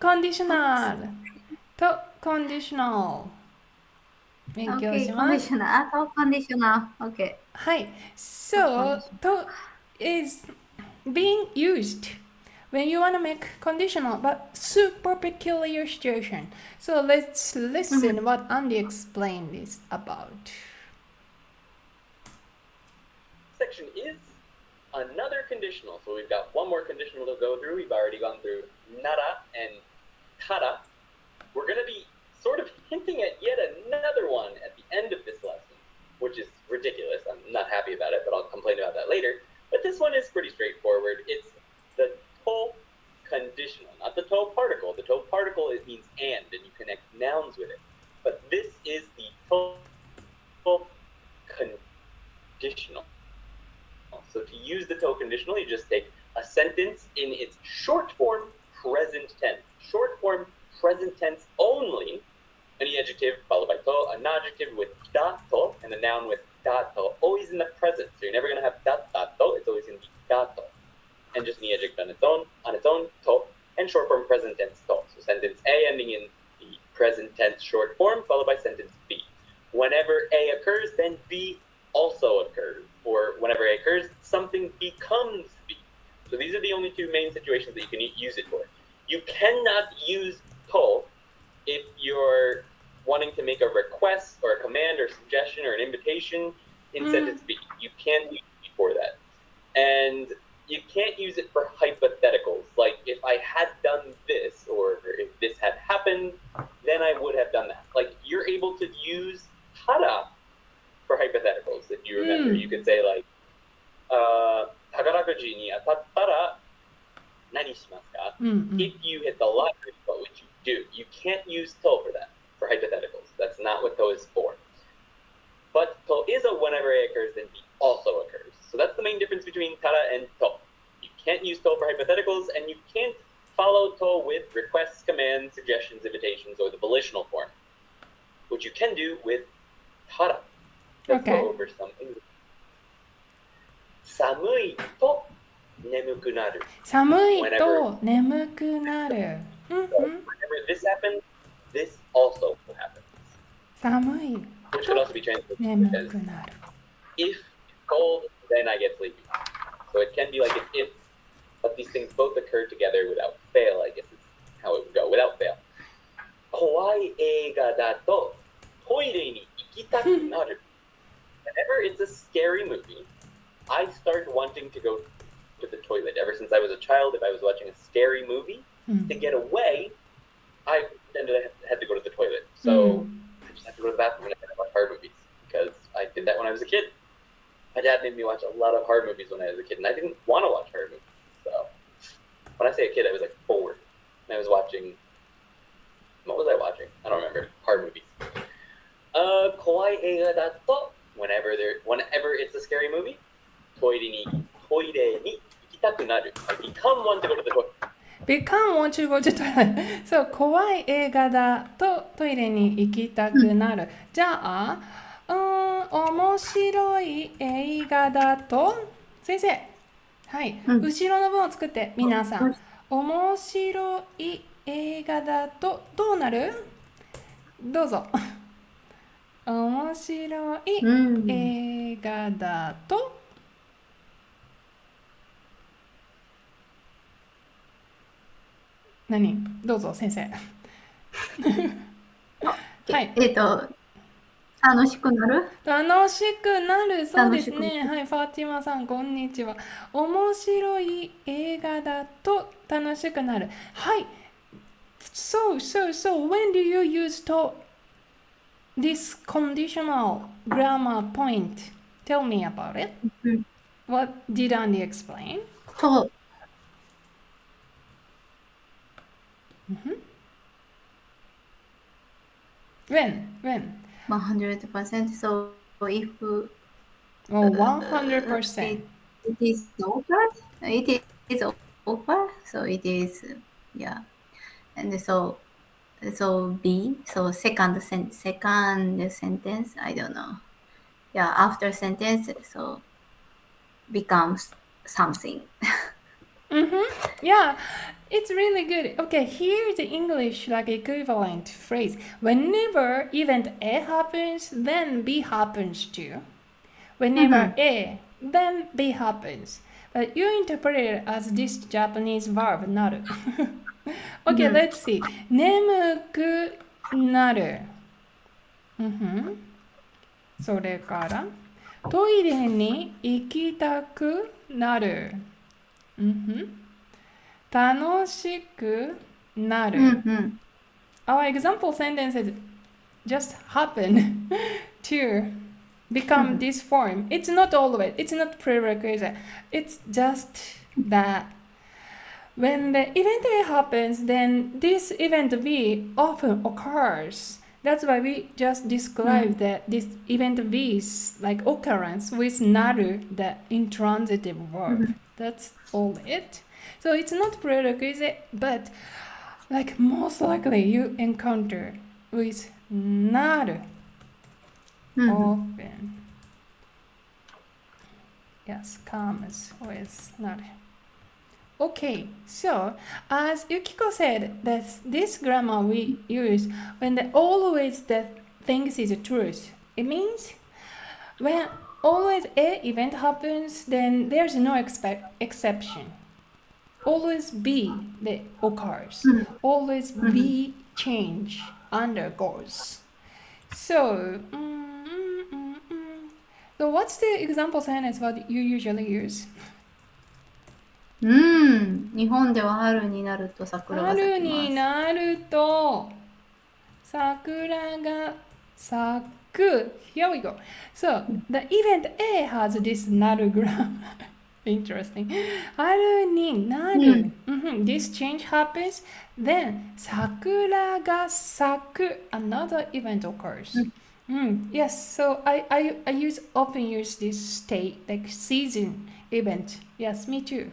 conditional と conditional 勉強 Okay, します。 conditional. To conditional. Okay. はい。To So, conditional. と is being used when you want to make conditional but super peculiar situation. So let's listen what Andy explained this about. Section is another conditional. So we've got one more conditional to go through. We've already gone through nara and tara. We're going to be sort of hinting at yet another one at the end of this lesson, which is ridiculous. I'm not happy about it, but I'll complain about that later. But this one is pretty straightforward. It's the to conditional, not the to particle. The to particle, it means and you connect nouns with it. But this is the to conditional. So to use the to conditional, you just take a sentence in its short form present tense. Short form present tense only, any adjective followed by to, an adjective with da to, and a noun with da to, always in the present. So you're never going to have da to, it's always going to be da to. And just an adjective on its own, to, and short form present tense to. So sentence A ending in the present tense short form, followed by sentence B. Whenever A occurs, then B also occurs. Or whenever A occurs, something becomes B. So these are the only two main situations that you can use it for. You cannot use to if you're wanting to make a request or a command or suggestion or an invitation in sentence B. You can't use it for that. And you can't use it for hypotheticals. Like, if I had done this, or if this had happened, then I would have done that. Like, you're able to use tara for hypotheticals. If you remember, you could say, like, 宝くじに当たったら何しますか? If you hit the lottery, what would you do? You can't use to for that, for hypotheticals. That's not what to is for. But to is a whenever A occurs, then B also occurs. So that's the main difference between tara and to. You can't use to for hypotheticals, and you can't follow to with requests, commands, suggestions, invitations, or the volitional form, which you can do with tara. Let's go over something. 寒いと眠くなる. 寒いと眠くなる。 Whenever this happens, this also happens. 寒い Which could also be translated 眠 as くなる。 if it's cold, then I get sleepy. So it can be like an if, but these things both occur together without fail, I guess is how it would go, without fail. 怖い映画だとトイレに行きたくなる. Whenever it's a scary movie, I start wanting to go to the toilet. Ever since I was a child, if I was watching a scary movie, to get away, I then had to go to the toilet. So I just have to go to the bathroom when I watch horror movies, because I did that when I was a kid. My dad made me watch a lot of horror movies when I was a kid, and I didn't want to watch horror movies. So when I say a kid, I was like 4, and I was watching. What was I watching? I don't remember. Horror movies. 怖い映画だと whenever it's a scary movie, トイレに行きたくなる. I become one to go to the toilet. Become want to go to toilet. そう、怖い映画だとトイレに行きたくなる。じゃあ、面白い映画だと、先生、はい、後ろの文を作って皆さん、面白い映画だとどうなる？どうぞ。面白い映画だと、何？どうぞ先生。はい。楽しくなる？楽しくなる。そうですね。はい。ファーティマさん、こんにちは。面白い映画だと楽しくなる。はい。So, when do you use to this conditional grammar point? Tell me about it. What did Andy explain? To. When? 100%. So if 100%. It is over. It is over. So it is, yeah. And so B. So second sentence. I don't know. Yeah. After sentence, so becomes something. Yeah. It's really good. Okay, here's the English like equivalent phrase. Whenever event A happens, then B happens too. Whenever A, then B happens. But you interpret it as this Japanese verb, naru. Okay, let's see. 眠くなる。それから、トイレに行きたくなる。楽しくなる。Our example sentences just happen to become this form. It's not always, it's not prerequisite. It's just that when the event A happens, then this event B often occurs. That's why we just described that this event B's like occurrence with naru, the intransitive verb. That's all it. So it's not prerequisite, but like most likely you encounter with naru often. Yes, comes with naru. Okay, so as Yukiko said, this grammar we use when the always the things is truth. It means when always A event happens, then there's no exception. Always B that occurs. Always B change undergoes. So, so what's the example sentence what you usually use? 日本では春になると桜が咲きます。春になると桜が咲く。Here we go. So the event A has this なる grammar. Interesting. 春になる。This change happens. Then 桜が咲く. Another event occurs. Yes, so I often use this state like season event. Yes, me too.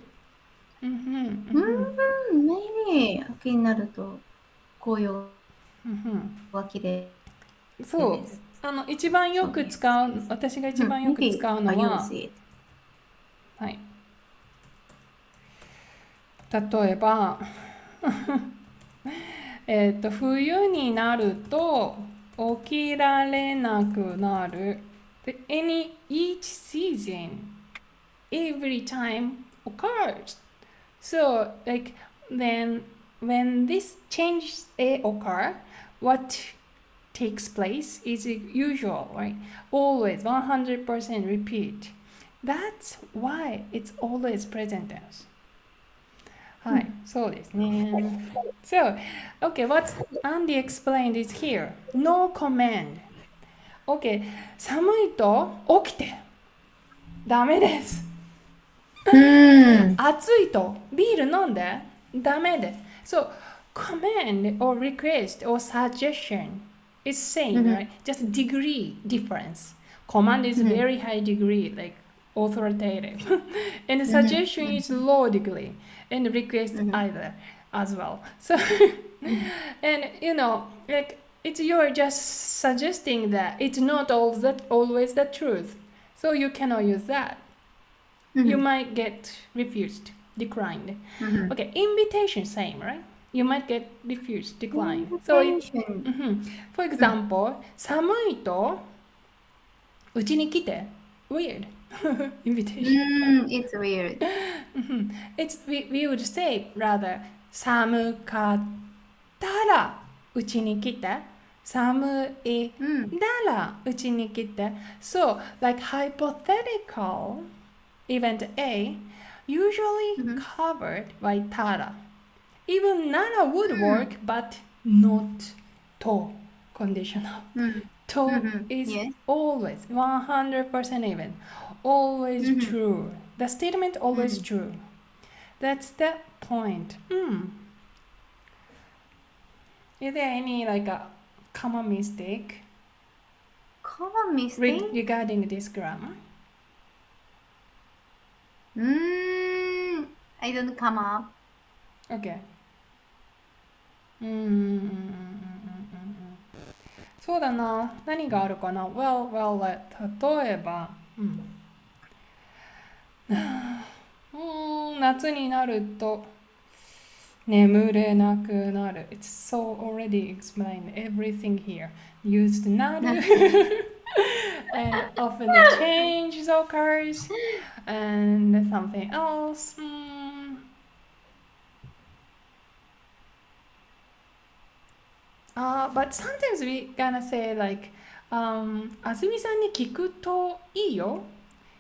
Maybe 秋になると紅葉が綺麗。そう、一番よく使う、私が一番よく使うのは、はい。例えば、冬になると起きられなくなる。Each season, every time occurs. So, like, then when this change occur, what takes place is usual, right? Always 100% repeat. That's why it's always present tense. はい、そうですね。So, okay, what Andy explained is here. No command. Okay, 寒いと起きて。ダメです。暑いとビール飲んで。ダメです。So, command or request or suggestion is same, right? Just degree difference. Command is very high degree, like authoritative. And suggestion is low degree. And request either as well. So, and you know, like you're just suggesting that it's not always the truth. So you cannot use that. You might get refused, declined. Okay, invitation same, right? You might get refused, declined. So, for example, 寒いとうちに来て weird invitation. It's weird. We would say rather 寒かったらうちに来て寒いならうちに来て So like hypothetical event A usually covered by tara. Even nara would work but not to conditional. To is always 100% even, always true. The statement always true. That's the point. Is there any like a common mistake? Common mistake? Regarding this grammar? I don't come up. Okay. そうだな。何があるかな Well, 例えば、夏になると、眠れなくなる. It's so already explained everything here. Used なる and often the change occurs and something else. But sometimes we gonna say like あずみさんに聞くといいよ。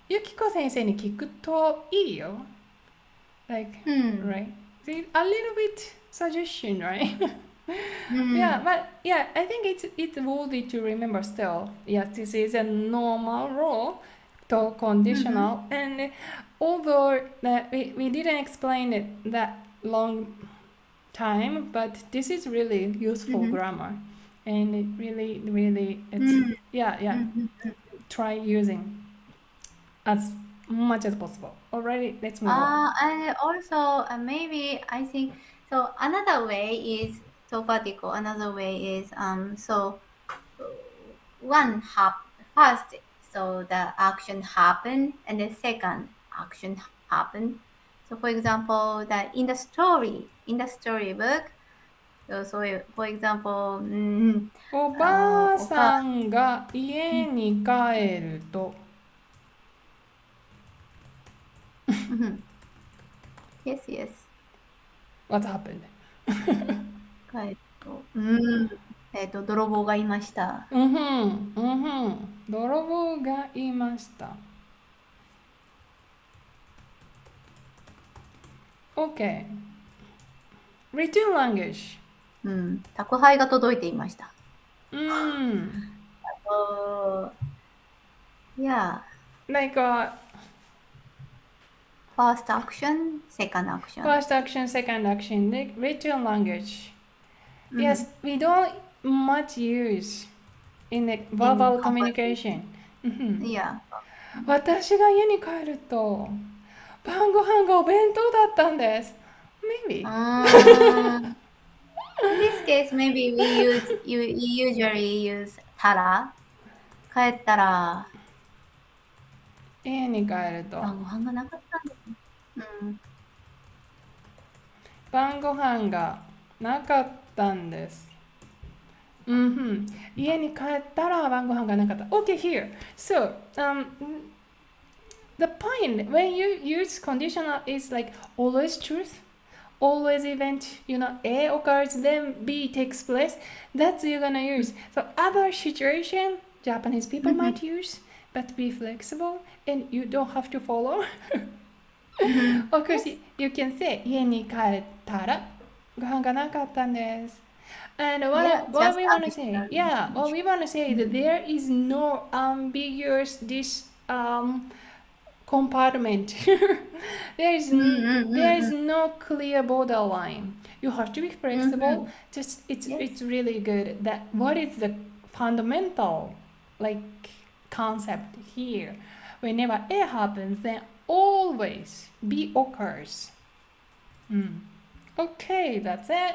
ゆきこ先生に聞くといいよ。Like, right? See, a little bit suggestion, right? Yeah, but yeah, I think it's worthy to remember still. Yeah, this is a normal role to conditional, and although that we didn't explain it that long time, but this is really useful grammar, and it really it's try using as much as possible. Alright, let's move on. And also, maybe I think so. Another way is so vertical. Another way is so first. So the action happened, and the second action happened. So for example, in the storybook. So for example, おばあさんが家に帰ると yes. What happened? 帰ると、泥棒がいました。泥棒がいました。OK. Return language. 宅配が届いていました。Yeah. Like First action, second action. first action, second action, like return language. Yes, we don't much use in the verbal communication. Yeah. 私が家に帰ると晩ご飯がお弁当だったんです。Maybe. In this case, maybe you usually use たら。帰ったら家に帰ると晩ご飯がなかったんです。晩ご飯がなかったんです。家に帰ったら晩ご飯がなかった。Okay, here. So, the point when you use conditional is like always truth, always event, A occurs, then B takes place. That's you're gonna use. So other situation Japanese people might use, but be flexible and you don't have to follow. Of course, you can say 家に帰ったらご飯がなかったんです。And what we want to say, what we want to say is that there is no ambiguous compartment. there is no clear borderline. You have to be flexible. Just it's really good that what is the fundamental concept here. Whenever A happens, then always B occurs. Okay, that's it.